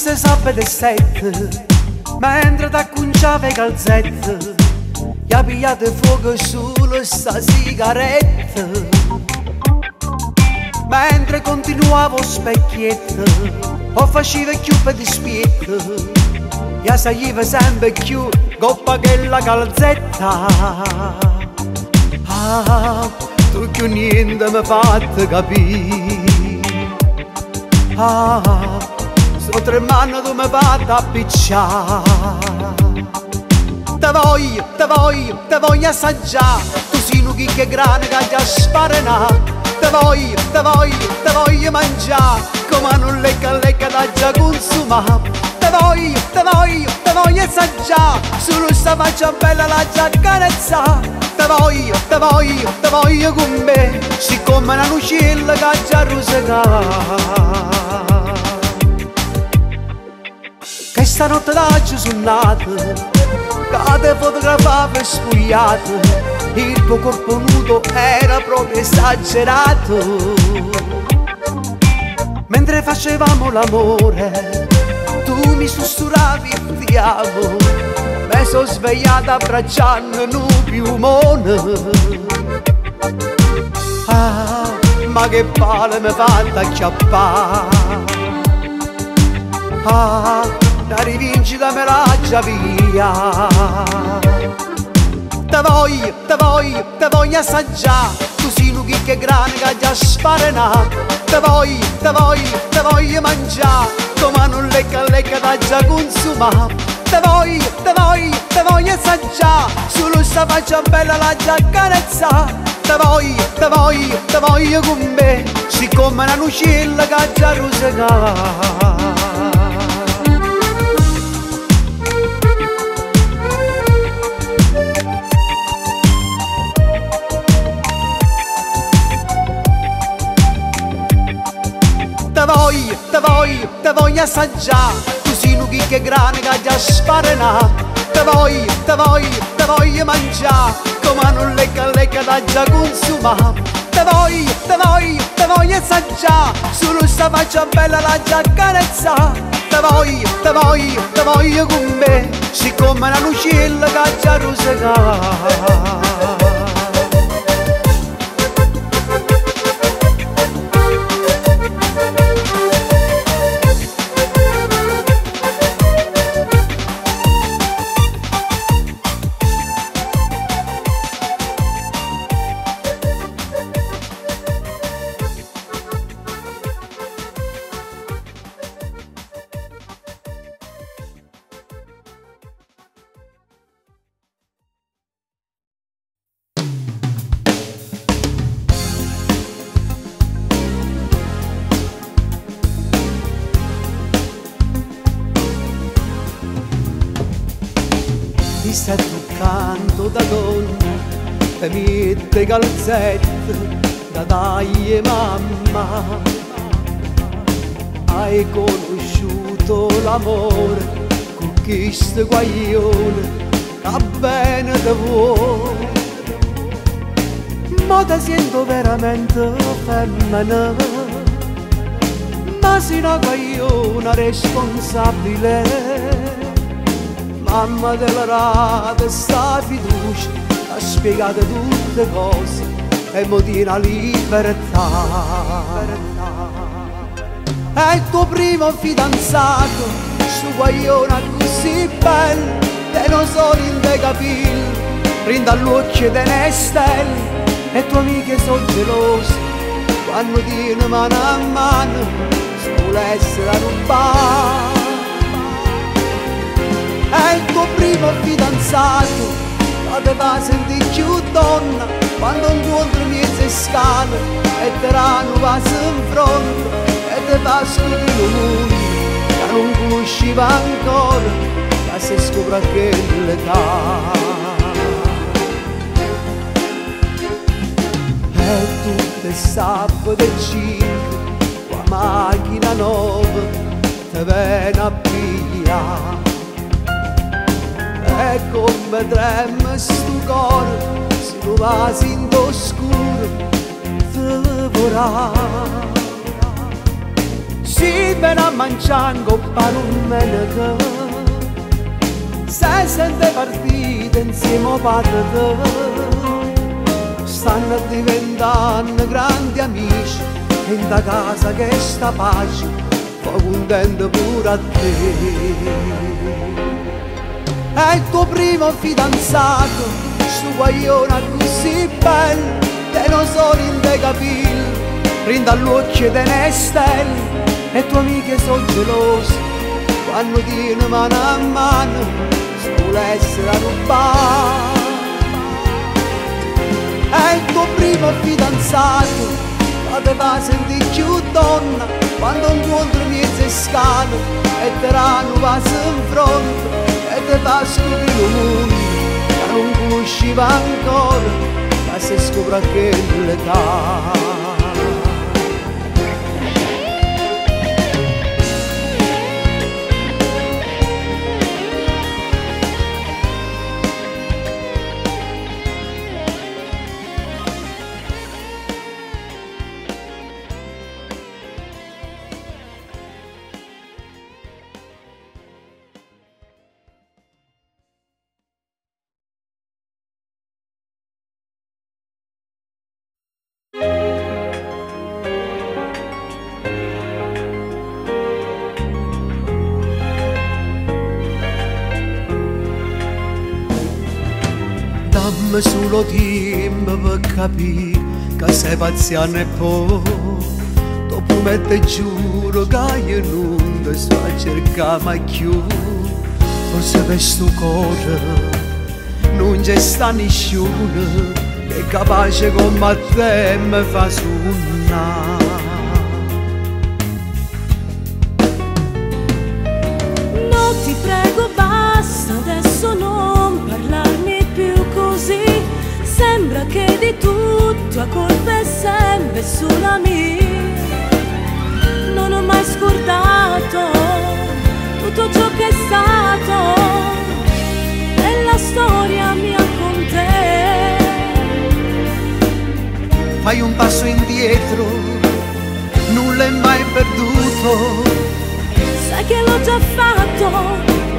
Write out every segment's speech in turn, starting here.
se sabato e sette, mentre t'acconciava i calzetti, gli ha pigliato fuoco solo sta sigaretta. Mentre continuavo specchietto, o facevo chiuppe di spietto, gli saliva sempre più coppa che la calzetta. Ah, tu più niente mi fate capire. Ah, sto tremando tu mi fate appicciare. Te voglio assaggiare, tu sei un chicche grande che già sparenato. Te voglio mangiare, come non lecca da già consumare. Te voglio assaggiare, solo sta faccia bella la già carezzare. Te voglio con me, siccome una lucilla che già rosicata. Che stanotte d'oggi sono nato, che te fotografavo spogliato, il tuo corpo nudo era proprio esagerato. Mentre facevamo l'amore, tu mi sussurravi ti amo, me sono svegliata abbracciando un piumone. Ah, ma che palle mi fatta acchiappare. Ah, la rivincita me l'ha già via. Te voglio assaggiare, tu sei un chicche grande che già sparenato. Te voglio mangiare, come non lecca da già consumare. Te voglio assaggiare, solo sta faccia bella la già carezzare. Te voglio con me, siccome una lucilla che già rosicata. Te voglio assaggiare, tu sei un chicche grande che già sparenato. Te voglio mangiare, come non lecca da già consumare. Te voglio assaggiare, solo sta faccia bella la già carezzare. Te voglio con me, siccome una lucilla che già rosicata. Ti stai toccando da donna, te mette calzette da taglie mamma. Hai conosciuto l'amore con questo guaglione che bene te vuole. Ma ti sento veramente femmina, ma sei una guagliona responsabile. Mamma della rata sta fiducia, ha spiegato tutte cose e mo tiene la libertà. È il tuo primo fidanzato, sto guaglione così bello, te non sono in te capelli, prende all'occhio te ne stelle, e tue amiche sono gelose, quando tiene mano a mano, se vuole essere rubare. È il tuo primo fidanzato, ma te fa sentire più donna, quando incontri miezze scale e te ranno passa in fronte e te fa scoprire un mondo che non conosceva ancora, ma si scopre che l'età. E tutte sabato e 5 la macchina nuova te viene a pigliare. E come trema sto cuore, se lo va in oscuro, te vorrà. così ben a mangiare con pane un meneco, se sente partite insieme a padre te, stanno diventando grandi amici, e in da casa che sta pace fa contento pure a te. È il tuo primo fidanzato, sto guaglione così bello, te non sono in te capelli, prende all'occhio te ne stelle, e tue amiche sono gelose, quando tieni mano a mano, se vuole essere a rubare. È il tuo primo fidanzato, te va a sentire più donna, quando incontri mezze scale, e te ranno passa in fronte, e te fa scoprire un mondo che non conosceva ancora, ma se scopre che l'età. Dammi solo tempo per capire che sei paziano e poi dopo me te giuro che io non ti sto a cercare mai più. Forse per sto cuore non c'è sta nessuno che è capace come te mi fa suonare. No, ti prego basta, adesso non parlarmi più così. Sembra che di tutto la colpa è sempre sulla mia. Non ho mai scordato tutto ciò che è stato nella storia mia con te. Fai un passo indietro, nulla è mai perduto. Sai che l'ho già fatto,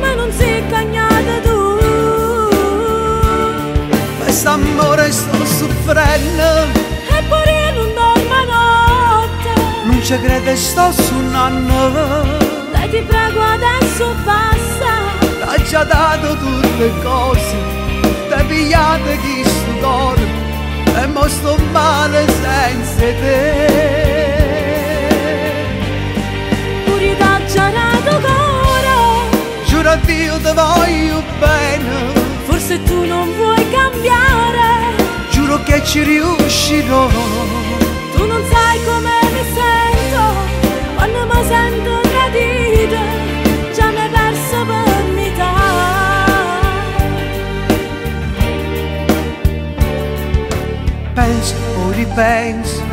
ma non sei cagnata tu. Quest'amore sto soffrendo, Eppure io non dormo notte. non ci crede sto suonando. Dai ti prego adesso basta. T'ha già dato tutte cose, t'hai pigliato chi sto cuore, e mo sto male senza te. Pure t'ha già dato cuore, Giuro a Dio ti voglio bene, forse tu non vuoi cambiare. giuro che ci riuscirò. Tu non sai come mi sento quando mi sento tradita, già mi hai perso per metà. Penso o ripenso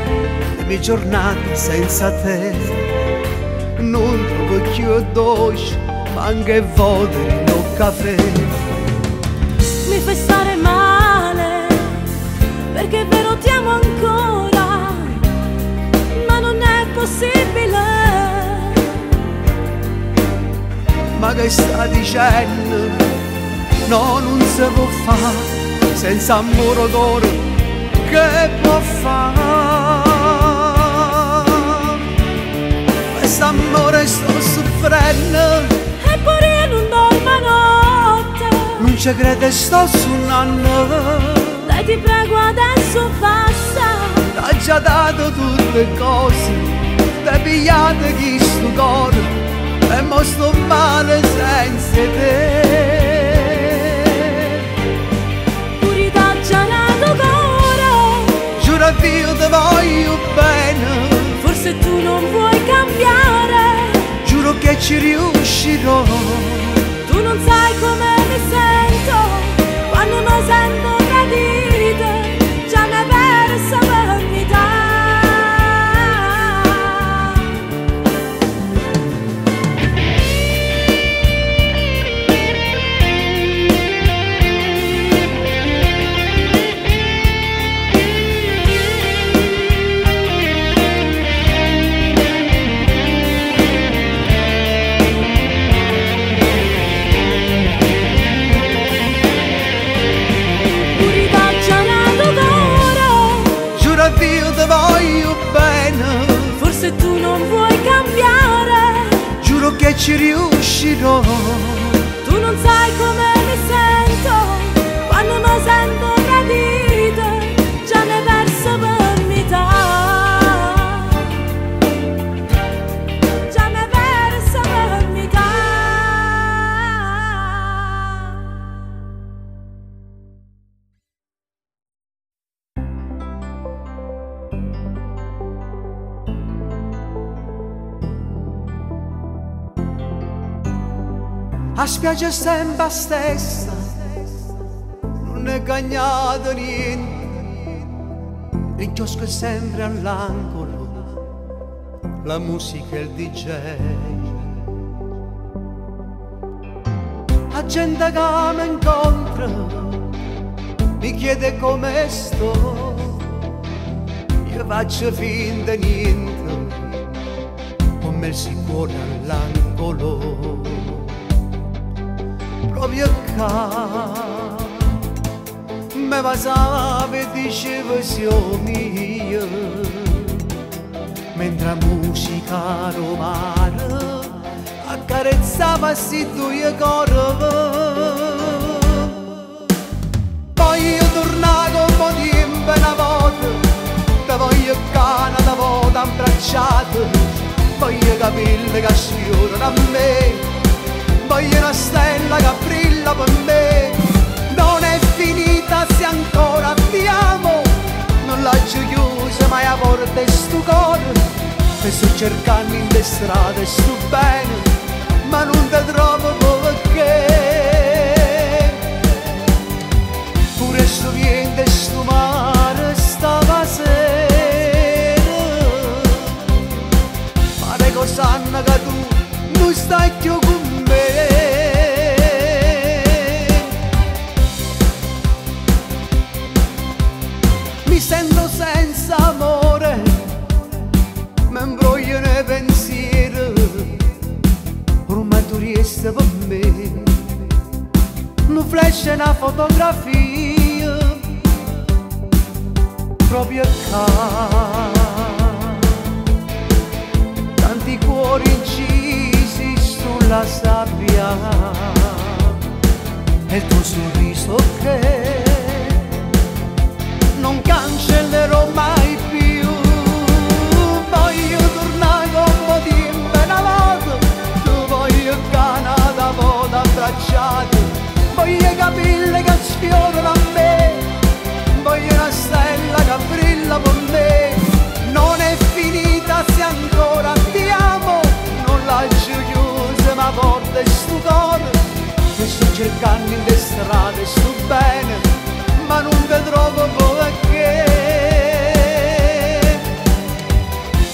le mie giornate senza te, non trovo più dolce, ma anche vodere o caffè. Mi fai stare male, perché è vero ti amo ancora, ma non è possibile. Ma che sta dicendo? No, non si può fare senza amore d'oro. Che può fare? Quest'amore sto soffrendo, Eppure io non dormo notte. non ci crede sto suonando. Dai ti prego adesso basta. T'ha già dato tutte cose, t'hai pigliato chi sto cuore, e mo sto male senza te. Pure t'ha già dato cuore, Giuro a Dio ti voglio bene, forse tu non vuoi cambiare. giuro che ci riuscirò. Tu non sai come mi sento quando mi sento tradita, già mi hai perso per metà. che ci riuscirò. Tu non sai come mi sento quando mi sento tradita, già ne verso per metà, già ne verso per metà. A spiaggia è sempre la stessa, non è cagnato niente, il chiosco è sempre all'angolo, la musica e il DJ. La gente che mi incontra mi chiede come sto, io faccio finta niente, ho messo il cuore all'angolo. Proprio qua me passava e diceva sia mia, mentre la musica romana accarezzava si due corpi. Voglio tornare come tempo una volta, te voglio cane, te voglio abbracciato, voglio capelli che sfiorano a me, voglio una stella che brilla per me. Non è finita se ancora ti amo, non lascio chiusa mai a porta e sto cuore, e sto cercando in le strade sto bene, ma non ti trovo perché. Pure sto vento e sto mare stava sera, pare cos'hanno che tu non stai più con me. Mi sento senza amore, mi imbroglio nei pensieri, ormai tu riesci per me, un flash e una fotografia, proprio qua, tanti cuori incisi sulla sabbia, e il tuo sorriso che non cancellerò mai più. Voglio tornare come tempo una volta, tu voglio Canada, voto abbracciato, voglio capelli che sfiorano a me, voglio una stella che brilla per me. Non è finita se ancora ti amo, non lascio chiusa ma porta e sto cuore, e sto cercando in le strade sto bene, ma non ti trovo perché.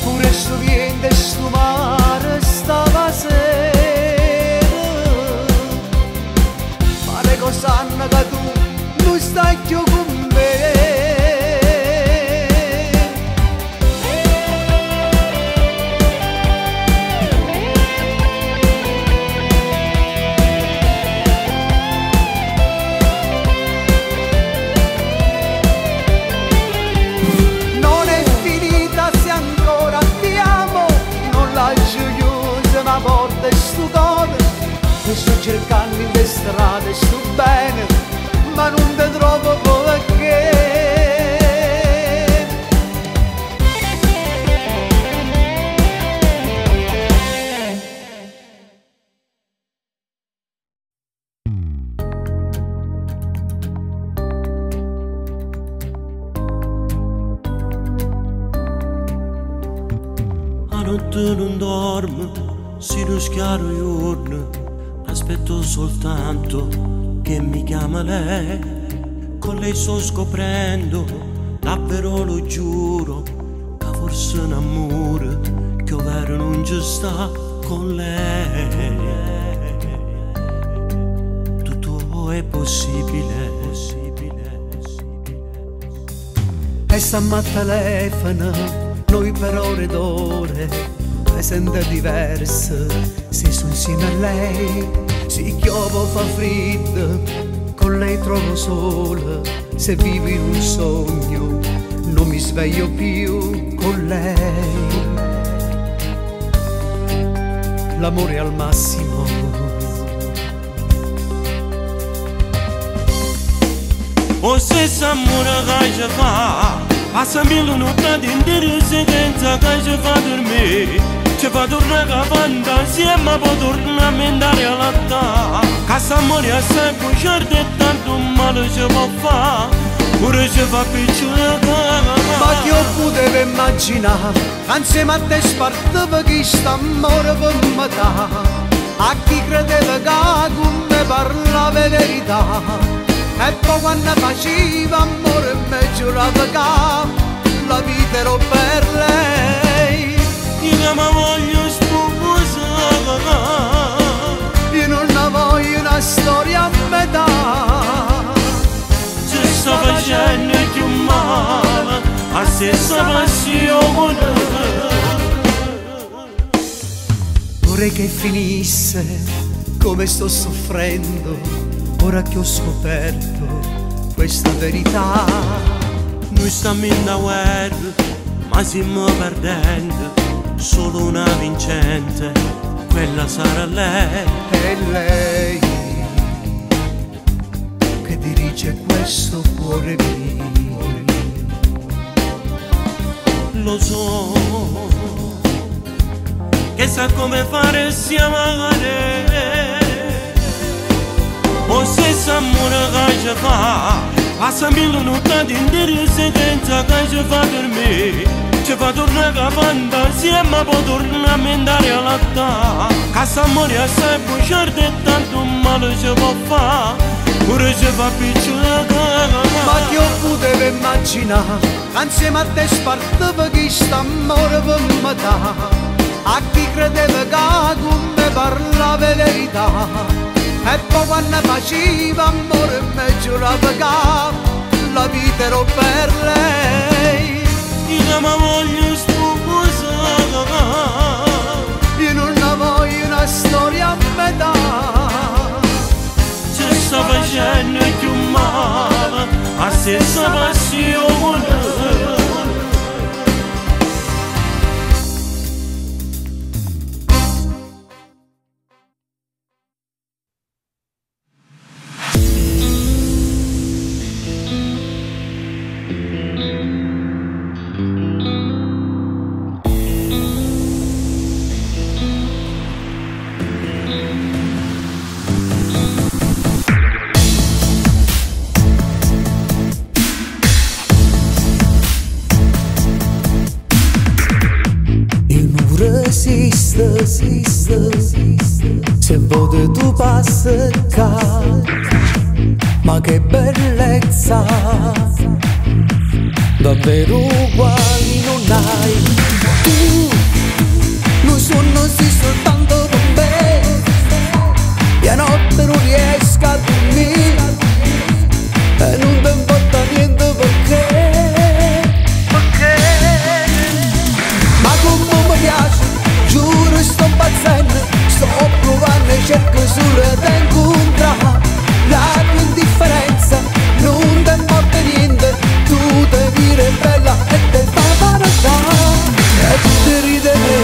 Pure sto vento e sto mare stava sera, pare cos'hanno che tu non stai più con me. Porta e sto cuore, e sto cercando in le strade sto bene, ma non ti trovo perché. A notte non dormo, sino schiaro giorno, aspetto soltanto che mi chiama lei. Con lei sto scoprendo, davvero lo giuro, che forse un amore che ovvero non ci sta con lei. Tutto è possibile. E stiamo a telefono, noi per ore ed ore, mi sento diversa se sono insieme a lei. Se chiovo fa freddo, con lei trovo sola. Se vivo in un sogno, non mi sveglio più con lei. l'amore al massimo. O stesso amore che ci fa, passa mille notti interi senza che ci fa dormire. Ci fa tornare a fantasia ma poi torna a mentare a lattare. Che s'amore assai bugiardo e tanto male ci può fare, pure ci fa picciolare. Ma chi poteva immaginare, insieme a te sparteva chi st'amore per metà. A chi credeva che con me parlava la verità, e poi quando faceva amore mi giurava che la vita ero per lei. Io mi voglio sposare, Io non voglio una storia a metà. ci sta facendo più male, la stessa passione. Vorrei che finisse come sto soffrendo, ora che ho scoperto questa verità. Noi stiamo in una guerra, ma stiamo perdendo, solo una vincente, quella sarà lei. È lei che dirige questo cuore mio. Lo so, che sa come fare sia amare. O stesso amore che ci fa, passa mille notti interi senza che ci fa dormire. Ci fa tornare a fantasia ma poi torna a mentare a lattare. Che s'amore assai bugiardo e tanto male ci può fare, pure ci fa picciolare. Ma chi poteva immaginare, insieme a te sparteva chi st'amore per metà. A chi credeva che con me parlava la verità, e poi quando faceva amore mi giurava che la vita ero per lei. Io mi voglio sposare, Io non voglio una storia a metà. ci sta facendo più male, la stessa passione. Resiste, se vede tu passa qua, ma che bellezza, davvero uguali non hai. Tu non sono sì soltanto con me, e a notte non riesco a dormire, e non ti importa niente perché, ma come mi piace. Giuro sto impazzendo, sto provando e cerco solo di incontrare la tua indifferenza, non ti importa niente, tu devi dire bella e te fa paradare, e tu ti ridere.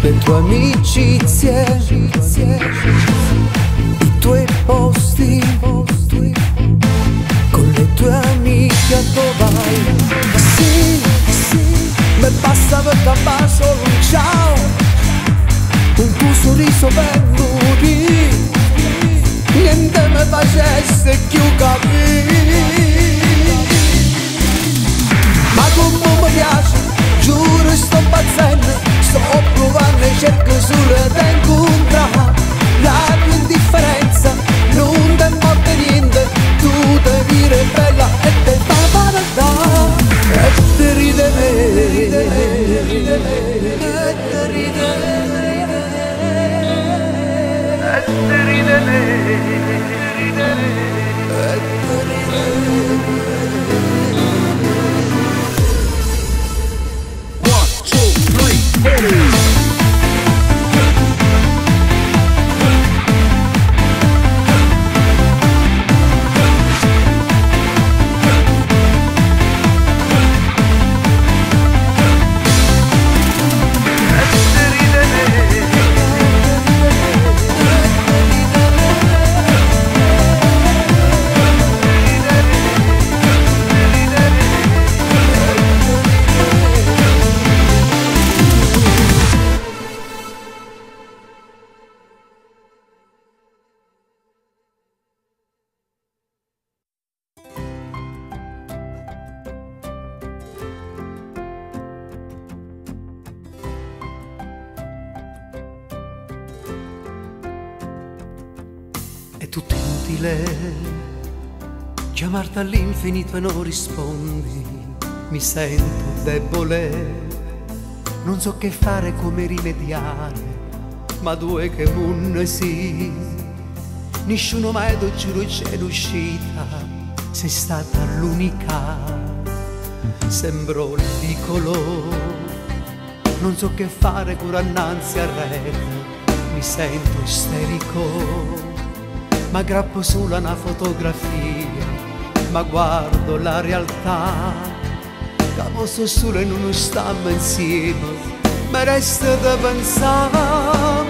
Le tue amicizie, i tuoi posti, con le tue amiche a dove vai. Sì, mi basta per campare solo un ciao, un tuo sorriso per lui, niente mi facesse più capire. Ma come mi piace, giuro sto impazzendo, sto provando e cerco solo di incontrare la tua indifferenza, non ti importa niente, tu devi dire bella e te fa paradare. È tutto inutile chiamarti all'infinito e non rispondi. Mi sento debole, non so che fare, come rimediare, ma due che mun sì. Nessuno mai do giuro c'è riuscita, sei stata l'unica. Sembro ridicolo, non so che fare, cura annanzi al re. Mi sento isterico, ma grappo solo una fotografia, ma guardo la realtà. Capo sto solo e non stiamo insieme, ma resta da pensare.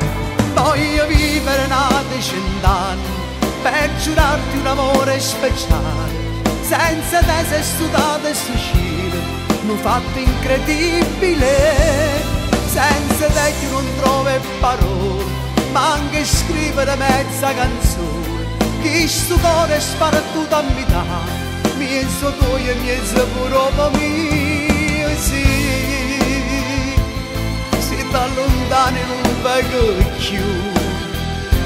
Voglio vivere una decent'anni per giurarti un amore speciale. Senza te sei studiato e suicida, un fatto incredibile. Senza te che non trovo parole, ma anche scrivere mezza canzone. Chi sto cuore sparatuto a metà, mezzo tuo e mezzo pure mio, sì. Se t'allontani non vedo più,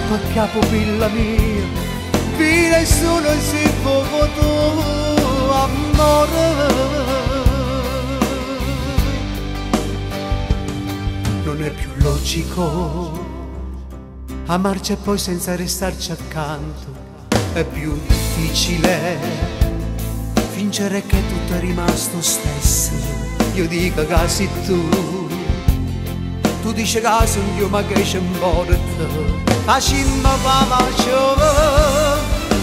perché la pupilla mia vive solo se poco tu, amore. Non è più logico amarci e poi senza restarci accanto. È più difficile fingere che tutto è rimasto stesso. Io dico che sei tu dici che sono io, ma che c'è morto. Facciamo pace,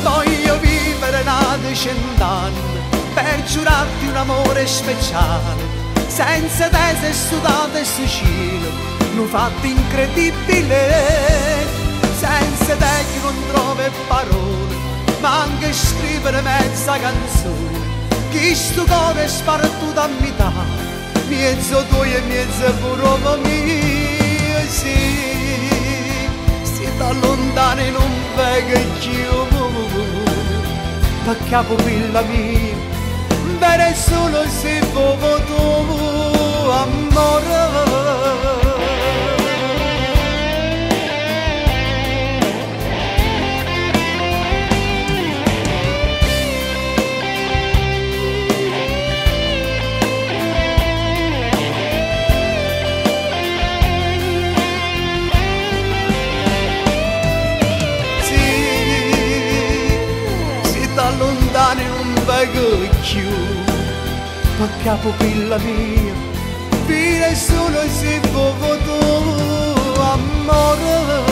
voglio vivere una decent'anni per giurarti un amore speciale. Senza te sei studiato e suicida, un fatto incredibile. Senza te che non trovo parole, ma anche scrivere mezza canzone. Chi sto cuore è spartuto a metà, mezzo tuo e mezzo pure mio, sì. Se t'allontani non vedo più, perché la pupilla mia bene solo se poco tu, amore. Lontani non vedo più, perché la pupilla mia vive solo se poco tu, amore.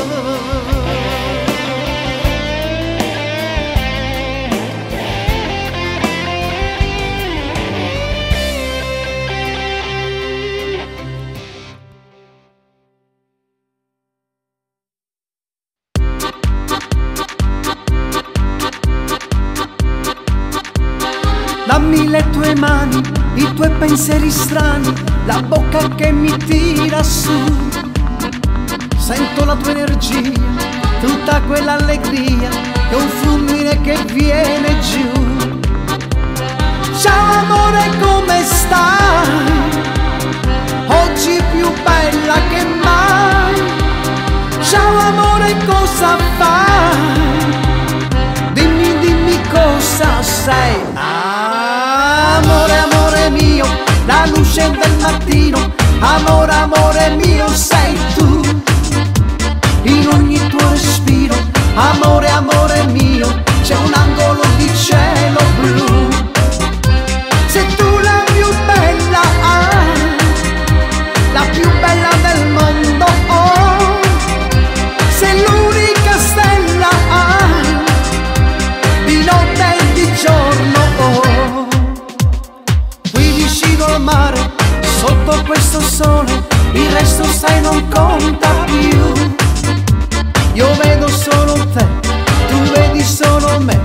Dammi le tue mani, i tuoi pensieri strani, la bocca che mi tira su. Sento la tua energia, tutta quell'allegria, è un fulmine che viene giù. Ciao amore, come stai? Oggi più bella che mai. Ciao amore, cosa fai? Dimmi, dimmi cosa sei. Amore, amore mio, la luce del mattino. Amore, amore mio, sei tu. In ogni tuo respiro Amore, amore mio, c'è un angolo di cielo blu. Sei tu la più bella, la più bella del mondo, oh. Sei l'unica stella, di notte e di giorno, oh. Qui vicino al mare, sotto questo sole, il resto sai non conta più. Io vedo solo te, tu vedi solo me,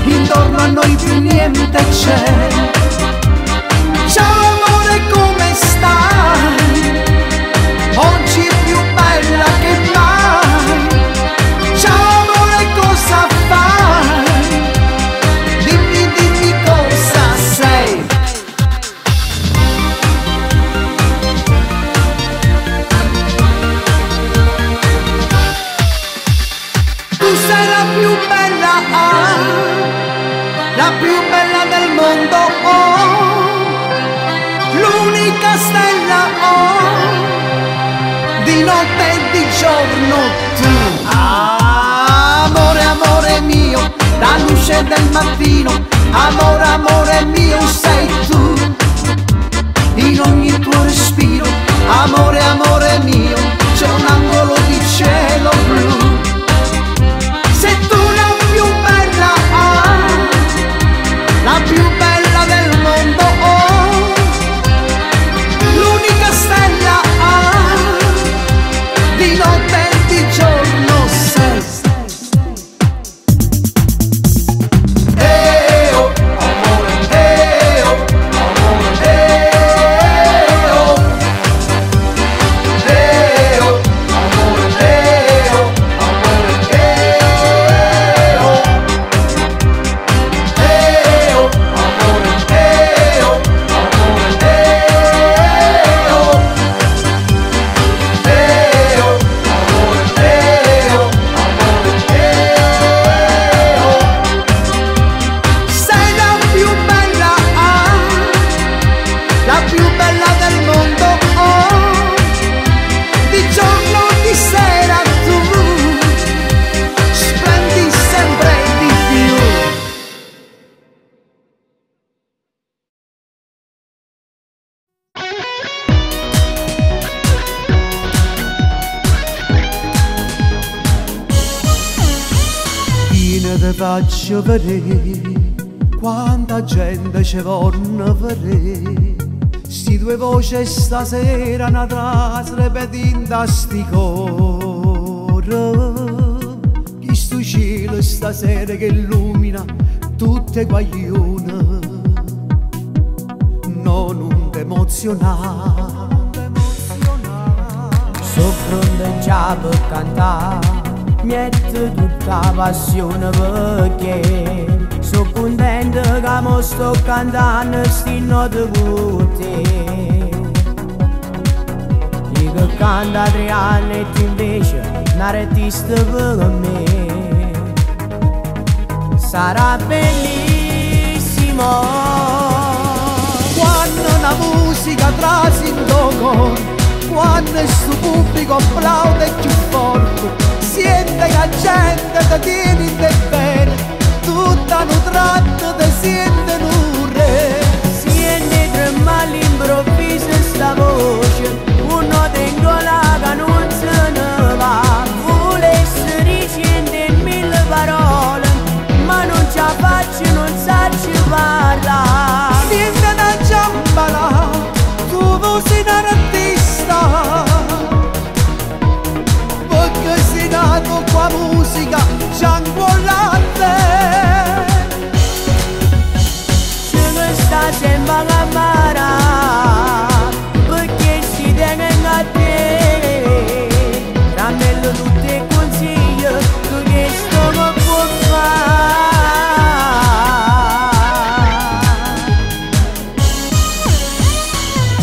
intorno a noi più niente c'è. Ciao amore, come stai? Oggi è più bella che mai. Ciao amore, cosa fai? Dimmi, dimmi cosa sei. Tu sei la più bella, la più bella del mondo, oh. L'unica stella, oh. Di notte e di giorno tu. Amore, amore mio, la luce del mattino. Amore, amore mio, sei tu. In ogni tuo respiro. Amore, amore mio, c'è un angolo di cielo blu. Sei tu la più bella, la più bella del mondo, oh. L'unica stella, di notte e di giorno sei. Oh, amore, oh, amore, oh. Te faccio vedere quanta gente ci vorno vedere. Sti due voci stasera una frase ripetendo a sti coro. Chi sto cielo stasera che illumina tutte guaglione. Non t'emozionare, Soffronto già per cantare, mette tutta passione perché sono contento che mo sto cantando sti note con te. Io che canto a 3 anni e tu invece un artista per me. Sarà bellissimo quando la musica trasi in cuore, quando il suo pubblico applaude più forte. Siente che la gente ti tiene in te bene, tutta un tratto ti siente un re. Siente trema all'improvviso sta voce, un noto in gola che non se ne va. Volesse dicende in 1000 parole, ma non ce la faccio, non sa ci parla. Siente da giambala, tu vuoi un artista, perché sei nato qua musica cianguolante. Ce ne sta sempre a mara, perché si tengono a te. Rammello tutti i consigli, tu che sto non può fare.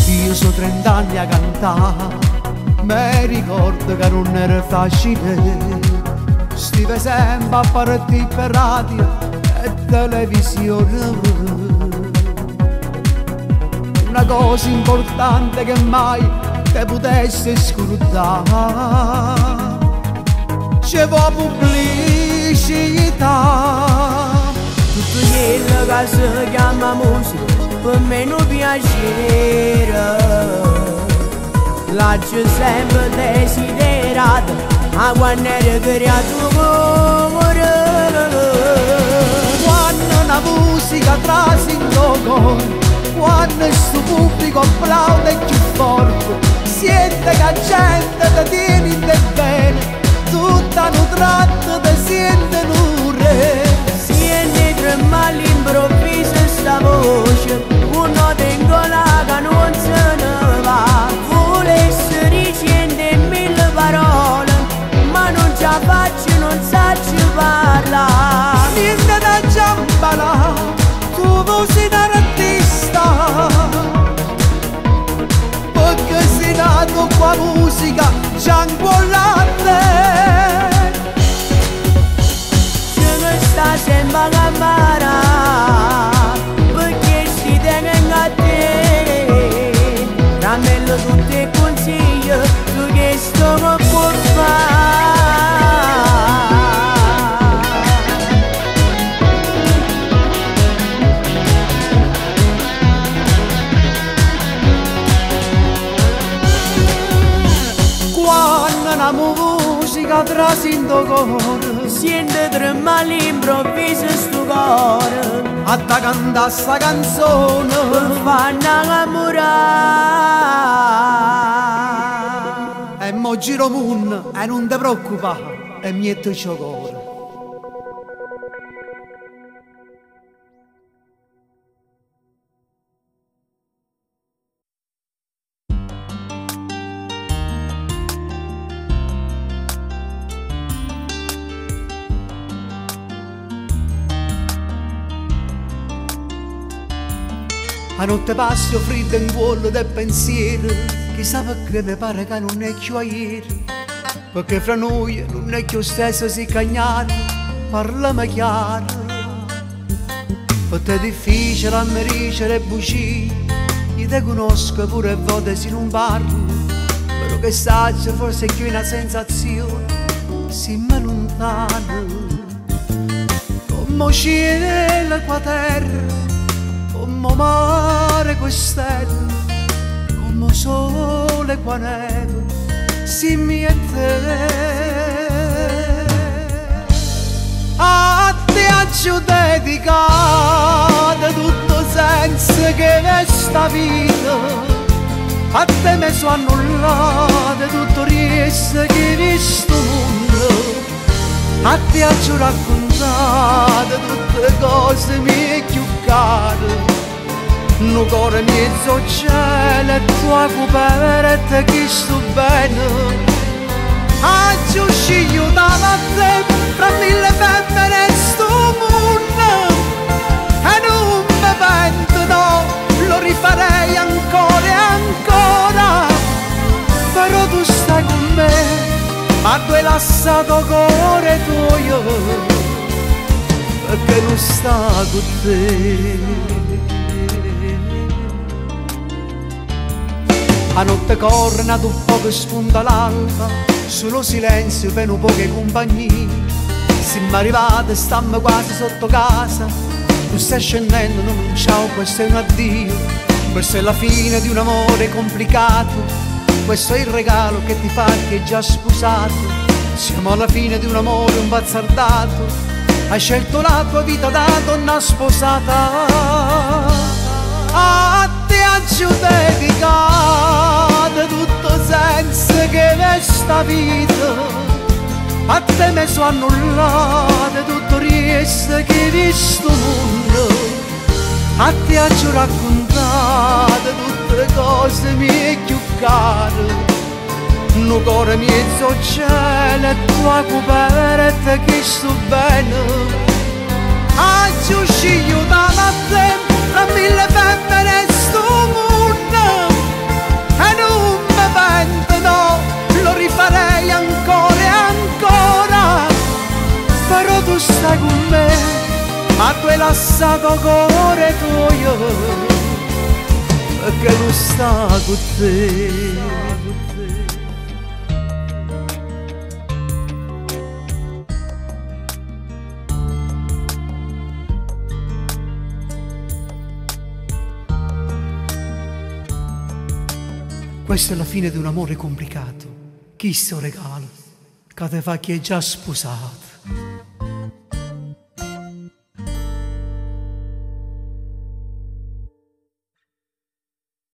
Io so 30 anni a cantare, mi ricordo che non era facile. Stive sempre a partire per radio e televisione. Una cosa importante che mai te potesse scrutare. c'è pubblicità. Tutto quello che si chiama musica per me non piacere. L'ho sempre desiderato a quando ero creatura. Quando la musica trasi in cuore, quando sto pubblico applaude più forte, siente che la gente ti tiene in te bene, tutta un tratto ti siente un re. Siente tremare all'improvviso sta voce, uno tengo la che non se ne va. Volesse dicende mille parole, ma non ce la faccio, non sa ci parla. Niente da giambala, tu vuoi sei un artista, perché sei nato qua musica gianguolante. Ce ne sta sempre a campara, perché si tengono a te. Rammello tutti i consigli, tu che sto non può fare. La musica trasindo cuore, Siente tremare all'improvviso sto cuore, a ta cantare sta canzone, per farne innamorare. e mo giro mondo e non ti preoccupare, e mi metto il cuore. A notte passo freddo in cuore del pensiero, chissà perché mi pare che non è più a ieri, perché fra noi non è più stesso si cagnare, parliamo chiaro. Per te è difficile a me dicere bugie, io te conosco pure a volte se non parlo, però che saggio forse è più una sensazione, si mi lontano. Come cielo qua terra, come mare qua stelle, come sole qua neve, si mi e te. A te ho dedicato tutto senso che è sta vita, a te mi sono annullato tutto riesco che visto mondo, a te ho raccontato tutte le cose mie più care. Un cuore mezzo cielo e tua coperta che sto bene. Oggi uscito da te fra mille femmine sto mondo, e non mi pento, no, lo rifarei ancora e ancora. Però tu stai con me, ma tu hai lasciato cuore tuo, perché non sta con te. A notte corre nato un po' che spunta l'alba, solo silenzio per un poche compagnie. Siamo arrivati, stiamo quasi sotto casa, tu stai scendendo, non un ciao, questo è un addio. Questa è la fine di un amore complicato, questo è il regalo che ti fa chi è già sposato. Siamo alla fine di un amore un bazzardato, hai scelto la tua vita da donna sposata. A te ho dedicato tutto senso che è sta vita, a te mi sono annullato tutto riesco che visto mondo, a te ho raccontato tutte le cose mie più care. Un cuore mezzo cielo e tua coperta che sto bene. Oggi uscito da te fra mille femmine sto mondo, e non mi pento, no, lo rifarei ancora e ancora. Però tu stai con me, ma tu hai lasciato cuore tuo, perché non sta con te. Questa è la fine di un amore complicato. Chi sto regalo? Che te fa chi è già sposato.